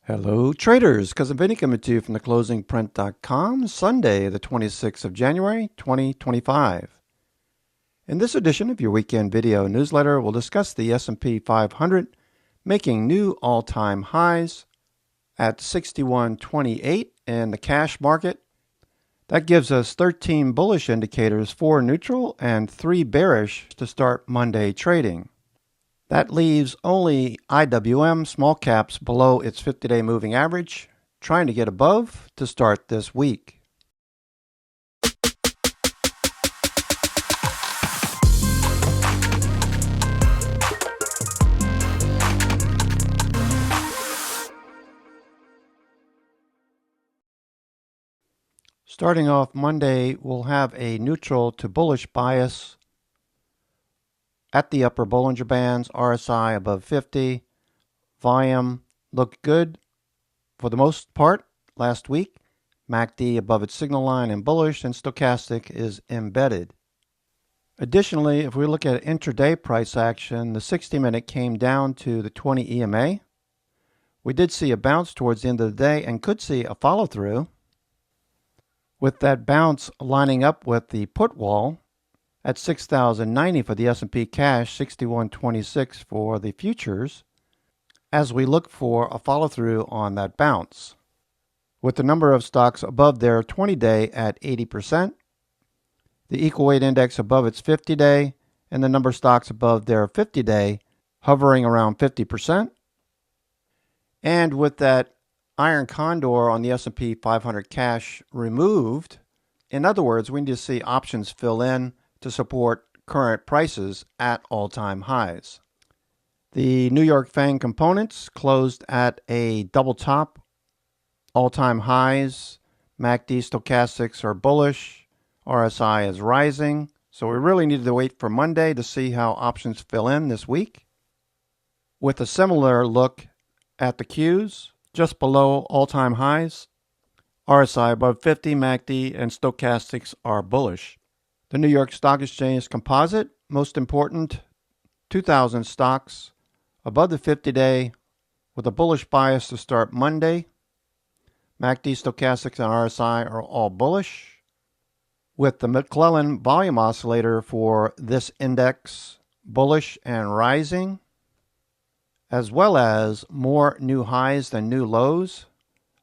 Hello traders, Cousin Vinny coming to you from theclosingprint.com, Sunday the 26th of January 2025. In this edition of your weekend video newsletter, we'll discuss the S&P 500 making new all-time highs at 6128 in the cash market. That gives us 13 bullish indicators, 4 neutral and 3 bearish to start Monday trading. That leaves only IWM small caps below its 50-day moving average, trying to get above to start this week. Starting off Monday, we'll have a neutral to bullish bias at the upper Bollinger Bands, RSI above 50. Volume looked good for the most part last week. MACD above its signal line and bullish, and stochastic is embedded. Additionally, if we look at intraday price action, the 60-minute came down to the 20 EMA. We did see a bounce towards the end of the day and could see a follow-through, with that bounce lining up with the put wall at 6,090 for the S&P cash, 6126 for the futures, as we look for a follow-through on that bounce. With the number of stocks above their 20-day at 80%, the equal weight index above its 50-day, and the number of stocks above their 50-day hovering around 50%. And with that iron condor on the S&P 500 cash removed, in other words, we need to see options fill in to support current prices at all-time highs. The New York FANG components closed at a double top, all-time highs. MACD stochastics are bullish, RSI is rising, so we really needed to wait for Monday to see how options fill in this week. With a similar look at the Qs, just below all-time highs, RSI above 50, MACD and stochastics are bullish. The New York Stock Exchange Composite, most important, 2,000 stocks above the 50-day with a bullish bias to start Monday. MACD, stochastics, and RSI are all bullish, with the McClellan volume oscillator for this index bullish and rising, as well as more new highs than new lows.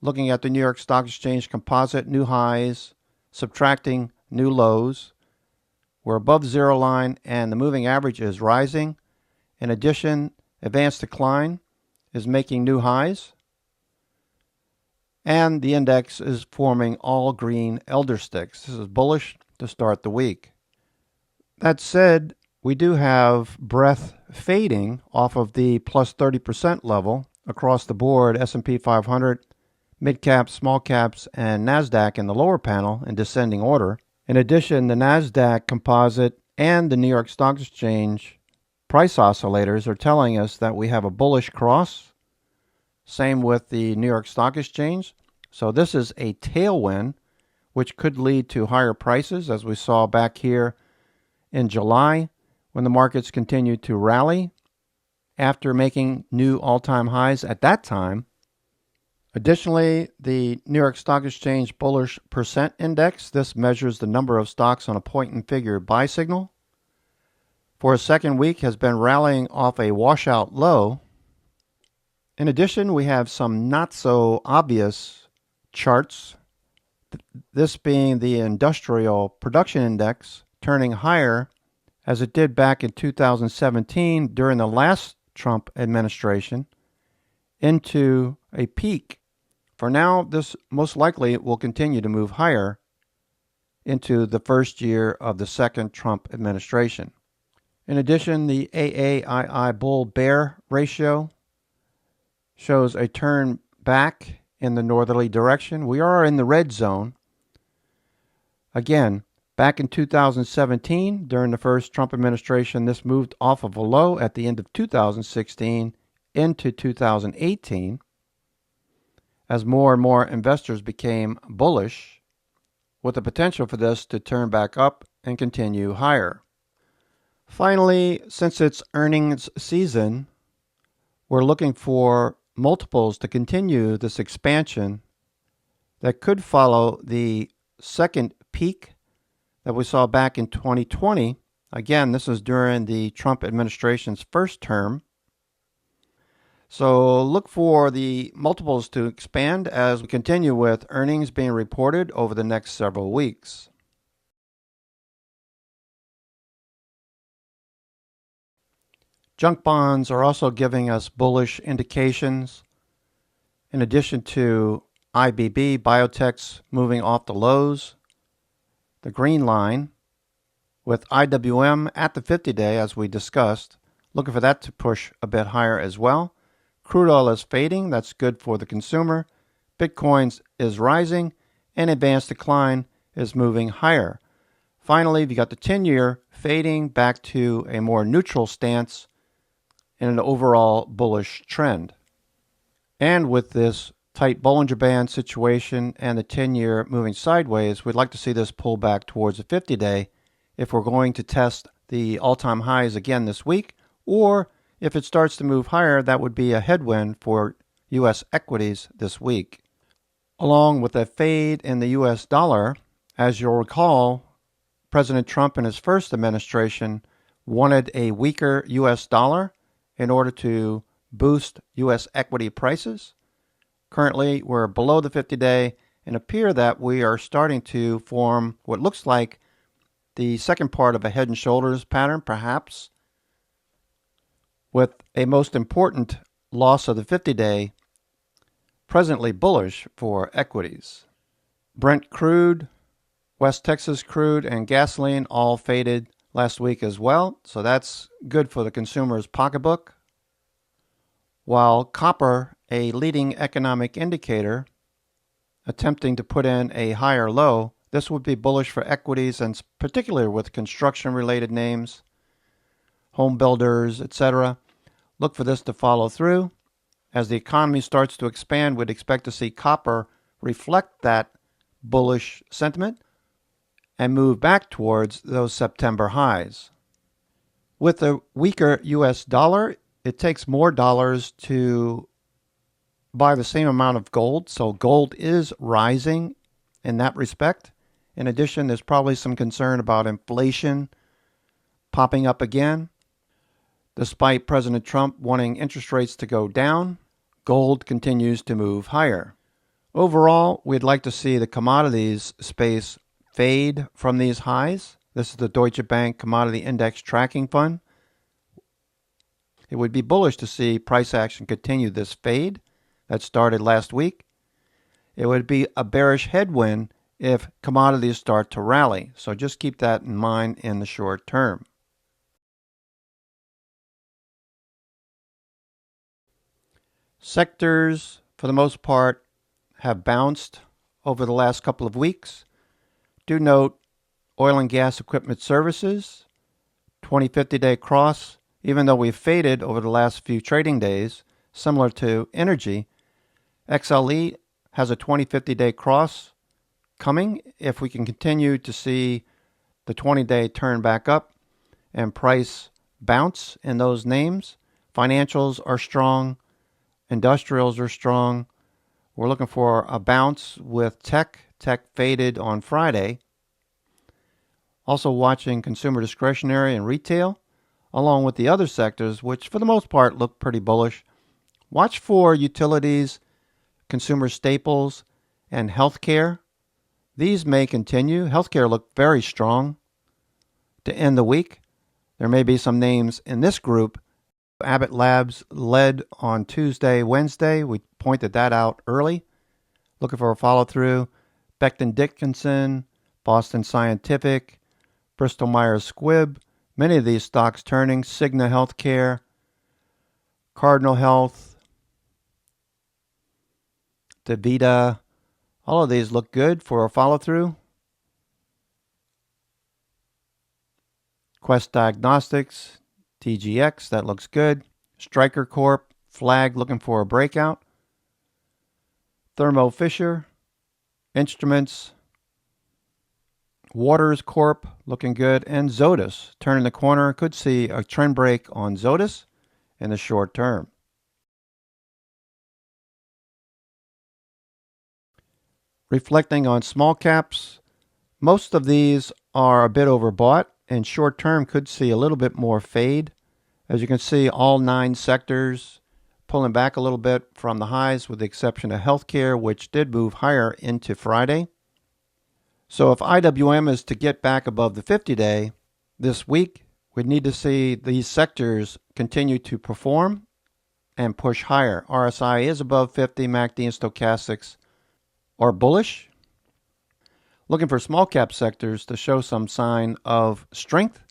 Looking at the New York Stock Exchange Composite, new highs subtracting new lows. We're above zero line and the moving average is rising. In addition, advanced decline is making new highs. And the index is forming all green elder sticks. This is bullish to start the week. That said, we do have breadth fading off of the plus 30% level across the board. S&P 500, mid caps, small caps, and NASDAQ in the lower panel in descending order. In addition, the NASDAQ composite and the New York Stock Exchange price oscillators are telling us that we have a bullish cross. Same with the New York Stock Exchange. So this is a tailwind, which could lead to higher prices, as we saw back here in July when the markets continued to rally after making new all-time highs at that time. Additionally, the New York Stock Exchange Bullish Percent Index, this measures the number of stocks on a point and figure buy signal, for a second week has been rallying off a washout low. In addition, we have some not so obvious charts, this being the Industrial Production Index turning higher as it did back in 2017 during the last Trump administration into a peak. For now, this most likely will continue to move higher into the first year of the second Trump administration. In addition, the AAII bull-bear ratio shows a turn back in the northerly direction. We are in the red zone. Again, back in 2017, during the first Trump administration, this moved off of a low at the end of 2016 into 2018. As more and more investors became bullish, with the potential for this to turn back up and continue higher. Finally, since it's earnings season, we're looking for multiples to continue this expansion that could follow the second peak that we saw back in 2020. Again, this is during the Trump administration's first term. So look for the multiples to expand as we continue with earnings being reported over the next several weeks. Junk bonds are also giving us bullish indications. In addition to IBB, biotechs moving off the lows, the green line, with IWM at the 50-day, as we discussed, looking for that to push a bit higher as well. Crude oil is fading. That's good for the consumer. Bitcoin is rising, and advanced decline is moving higher. Finally, we got the 10-year fading back to a more neutral stance in an overall bullish trend. And with this tight Bollinger Band situation and the 10-year moving sideways, we'd like to see this pull back towards the 50-day if we're going to test the all-time highs again this week, or if it starts to move higher, that would be a headwind for U.S. equities this week. Along with a fade in the U.S. dollar, as you'll recall, President Trump in his first administration wanted a weaker U.S. dollar in order to boost U.S. equity prices. Currently, we're below the 50-day and appear that we are starting to form what looks like the second part of a head and shoulders pattern, perhaps, with a most important loss of the 50-day presently bullish for equities. Brent crude, West Texas crude, and gasoline all faded last week as well, so that's good for the consumer's pocketbook. While copper, a leading economic indicator, attempting to put in a higher low, this would be bullish for equities, and particularly with construction-related names, home builders, etc. Look for this to follow through. As the economy starts to expand, we'd expect to see copper reflect that bullish sentiment and move back towards those September highs. With a weaker U.S. dollar, it takes more dollars to buy the same amount of gold, so gold is rising in that respect. In addition, there's probably some concern about inflation popping up again. Despite President Trump wanting interest rates to go down, gold continues to move higher. Overall, we'd like to see the commodities space fade from these highs. This is the Deutsche Bank Commodity Index Tracking Fund. It would be bullish to see price action continue this fade that started last week. It would be a bearish headwind if commodities start to rally. So just keep that in mind in the short term. Sectors, for the most part, have bounced over the last couple of weeks. Do note oil and gas equipment services, 20-50-day cross, even though we've faded over the last few trading days, similar to energy. XLE has a 20-50-day cross coming if we can continue to see the 20-day turn back up and price bounce in those names. Financials are strong. Industrials are strong. We're looking for a bounce with tech. Tech faded on Friday. Also watching consumer discretionary and retail, along with the other sectors, which for the most part look pretty bullish. Watch for utilities, consumer staples, and healthcare. These may continue. Healthcare looked very strong to end the week. There may be some names in this group. Abbott Labs led on Tuesday, Wednesday. We pointed that out early. Looking for a follow-through. Becton Dickinson, Boston Scientific, Bristol Myers Squibb. Many of these stocks turning. Cigna Healthcare, Cardinal Health, DaVita. All of these look good for a follow-through. Quest Diagnostics, TGX, that looks good. Stryker Corp, Flag looking for a breakout. Thermo Fisher, Instruments, Waters Corp looking good, and Zoetis turning the corner. Could see a trend break on Zoetis in the short term. Reflecting on small caps, most of these are a bit overbought and short term could see a little bit more fade. As you can see, all 9 sectors pulling back a little bit from the highs with the exception of healthcare, which did move higher into Friday. So if IWM is to get back above the 50-day this week, we need to see these sectors continue to perform and push higher. RSI is above 50, MACD and stochastics are bullish. Looking for small cap sectors to show some sign of strength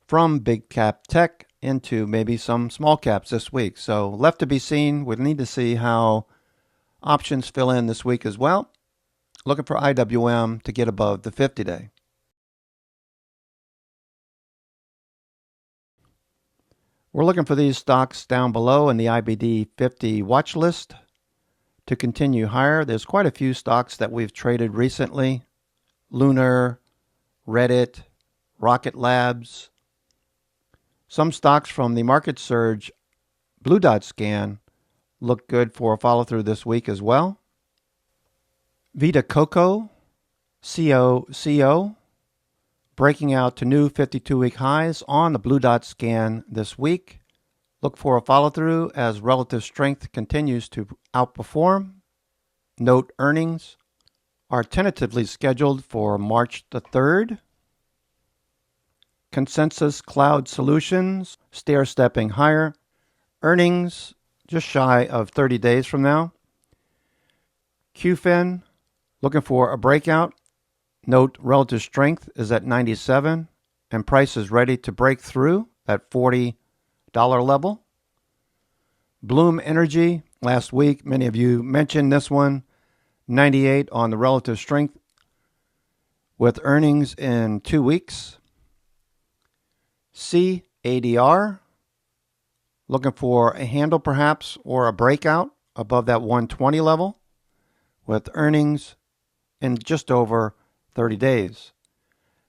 from big cap tech into maybe some small caps this week. So left to be seen. We need to see how options fill in this week as well. Looking for IWM to get above the 50-day. We're looking for these stocks down below in the IBD 50 watch list to continue higher. There's quite a few stocks that we've traded recently. Lunar, Reddit, Rocket Labs. Some stocks from the market surge Blue Dot scan look good for a follow-through this week as well. Vita Coco, COCO, breaking out to new 52-week highs on the Blue Dot scan this week. Look for a follow-through as relative strength continues to outperform. Note earnings are tentatively scheduled for March the 3rd. Consensus Cloud Solutions, stair-stepping higher. Earnings just shy of 30 days from now. QFIN, looking for a breakout. Note relative strength is at 97 and price is ready to break through that $40 level. Bloom Energy, last week, many of you mentioned this one. 98 on the relative strength with earnings in 2 weeks. CADR, looking for a handle perhaps or a breakout above that 120 level with earnings in just over 30 days.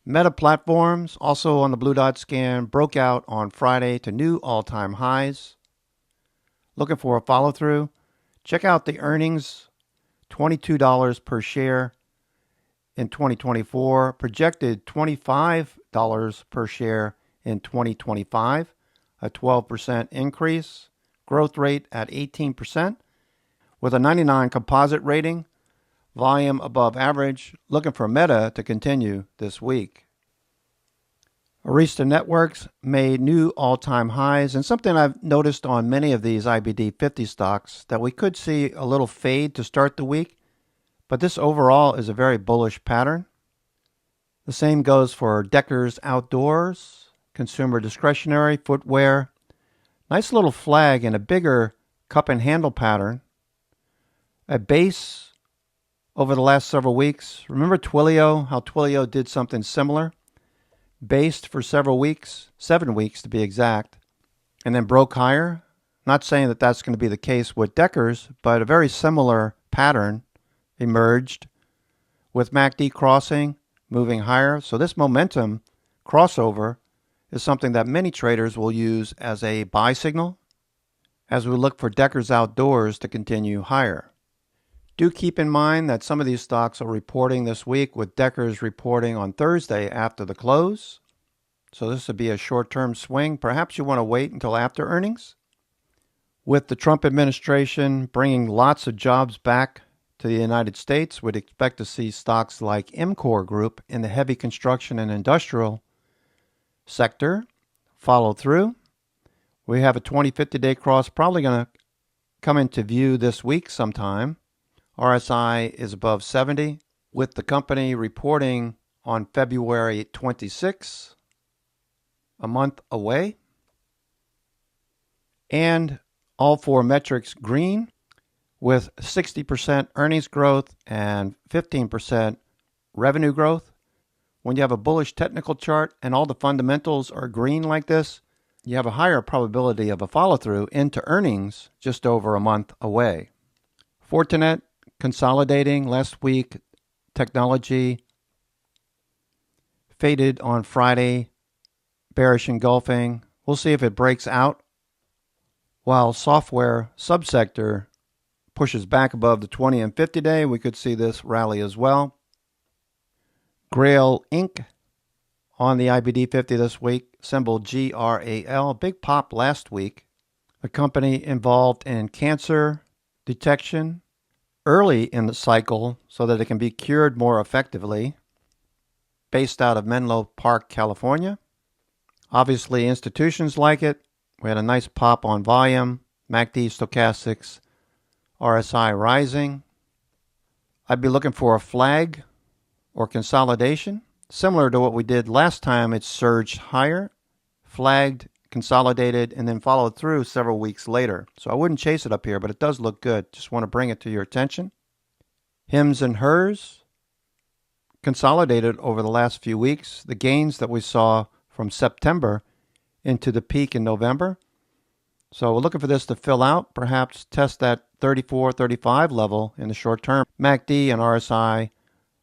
Meta Platforms, also on the Blue Dot scan, broke out on Friday to new all-time highs. Looking for a follow-through. Check out the earnings, $22 per share in 2024, projected $25 per share in 2025, a 12% increase, growth rate at 18%, with a 99 composite rating, volume above average. Looking for Meta to continue this week. Arista Networks made new all-time highs, and something I've noticed on many of these IBD 50 stocks that we could see a little fade to start the week, but this overall is a very bullish pattern. The same goes for Deckers Outdoors, consumer discretionary, footwear. Nice little flag and a bigger cup and handle pattern. A base over the last several weeks. Remember Twilio, how Twilio did something similar? Based for several weeks, 7 weeks to be exact, and then broke higher. Not saying that that's going to be the case with Deckers, but a very similar pattern emerged with MACD crossing, moving higher. So this momentum crossover is something that many traders will use as a buy signal as we look for Deckers Outdoors to continue higher. Do keep in mind that some of these stocks are reporting this week, with Deckers reporting on Thursday after the close. So this would be a short-term swing. Perhaps you want to wait until after earnings. With the Trump administration bringing lots of jobs back to the United States, we'd expect to see stocks like MCOR Group in the heavy construction and industrial sector follow through. We have a 20-50-day cross probably going to come into view this week sometime. RSI is above 70, with the company reporting on February 26, a month away. And all 4 metrics green, with 60% earnings growth and 15% revenue growth. When you have a bullish technical chart and all the fundamentals are green like this, you have a higher probability of a follow-through into earnings just over a month away. Fortinet consolidating last week. Technology faded on Friday, bearish engulfing. We'll see if it breaks out. While software subsector pushes back above the 20 and 50 day, we could see this rally as well. Grail Inc. on the IBD 50 this week, symbol GRAL. Big pop last week. A company involved in cancer detection early in the cycle so that it can be cured more effectively. Based out of Menlo Park, California. Obviously, institutions like it. We had a nice pop on volume, MACD, stochastics, RSI rising. I'd be looking for a flag or consolidation. Similar to what we did last time, it surged higher, flagged, consolidated, and then followed through several weeks later. So I wouldn't chase it up here, but it does look good. Just want to bring it to your attention. Hims and hers consolidated over the last few weeks. The gains that we saw from September into the peak in November. So we're looking for this to fill out, perhaps test that 34, 35 level in the short term. MACD and RSI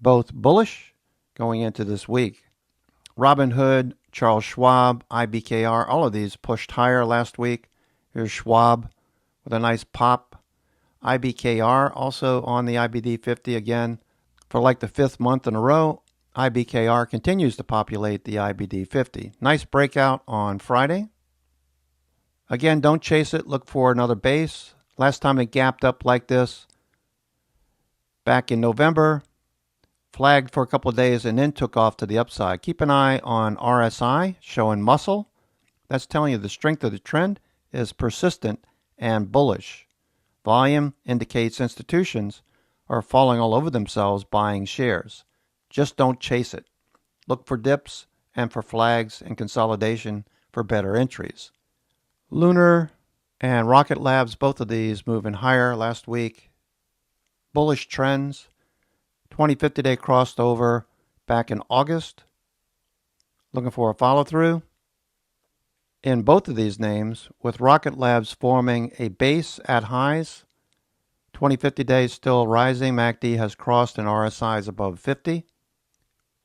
both bullish going into this week. Robinhood, Charles Schwab, IBKR, all of these pushed higher last week. Here's Schwab with a nice pop. IBKR also on the IBD 50 again. For like the 5th month in a row, IBKR continues to populate the IBD 50. Nice breakout on Friday. Again, don't chase it. Look for another base. Last time it gapped up like this back in November, flagged for a couple of days, and then took off to the upside. Keep an eye on RSI showing muscle. That's telling you the strength of the trend is persistent and bullish. Volume indicates institutions are falling all over themselves buying shares. Just don't chase it. Look for dips and for flags and consolidation for better entries. Lunar and Rocket Labs, both of these moving higher last week. Bullish trends. 20-50 day crossed over back in August. Looking for a follow through in both of these names, with Rocket Labs forming a base at highs. 20-50 days still rising. MACD has crossed and RSI is above 50.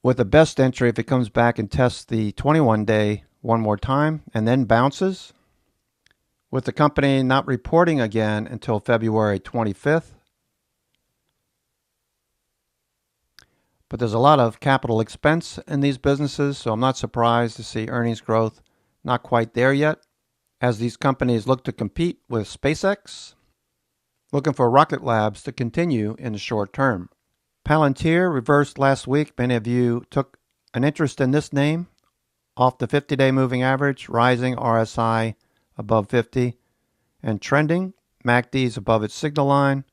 With the best entry if it comes back and tests the 21 day one more time and then bounces. With the company not reporting again until February 25th. But there's a lot of capital expense in these businesses, so I'm not surprised to see earnings growth not quite there yet as these companies look to compete with SpaceX. Looking for Rocket Labs to continue in the short term. Palantir reversed last week. Many of you took an interest in this name off the 50-day moving average, rising RSI above 50 and trending. MACD is above its signal line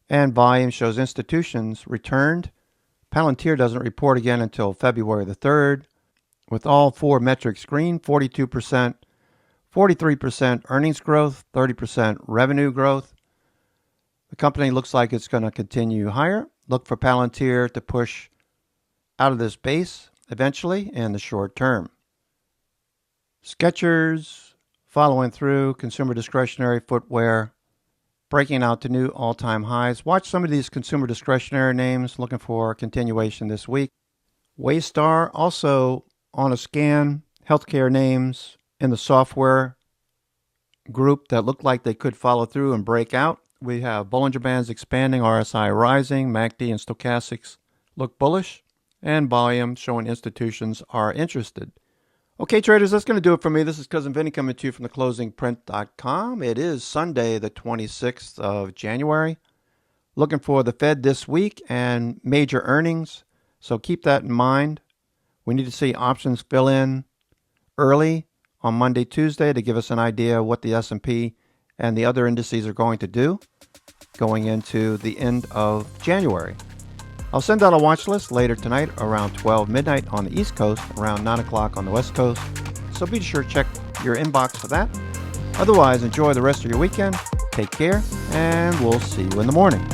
and volume shows institutions returned. Palantir doesn't report again until February the 3rd. With all 4 metrics green, 42%, 43% earnings growth, 30% revenue growth. The company looks like it's going to continue higher. Look for Palantir to push out of this base eventually in the short term. Skechers following through, consumer discretionary footwear, breaking out to new all-time highs. Watch some of these consumer discretionary names, looking for continuation this week. Waystar also on a scan, healthcare names in the software group that look like they could follow through and break out. We have Bollinger Bands expanding, RSI rising, MACD and stochastics look bullish, and volume showing institutions are interested. Okay, traders, that's going to do it for me. This is Cousin Vinny coming to you from theclosingprint.com. It is Sunday, the 26th of January. Looking for the Fed this week and major earnings, so keep that in mind. We need to see options fill in early on Monday, Tuesday to give us an idea what the S&P and the other indices are going to do going into the end of January. I'll send out a watch list later tonight around 12 midnight on the East Coast, around 9 o'clock on the West Coast. So be sure to check your inbox for that. Otherwise, enjoy the rest of your weekend. Take care, and we'll see you in the morning.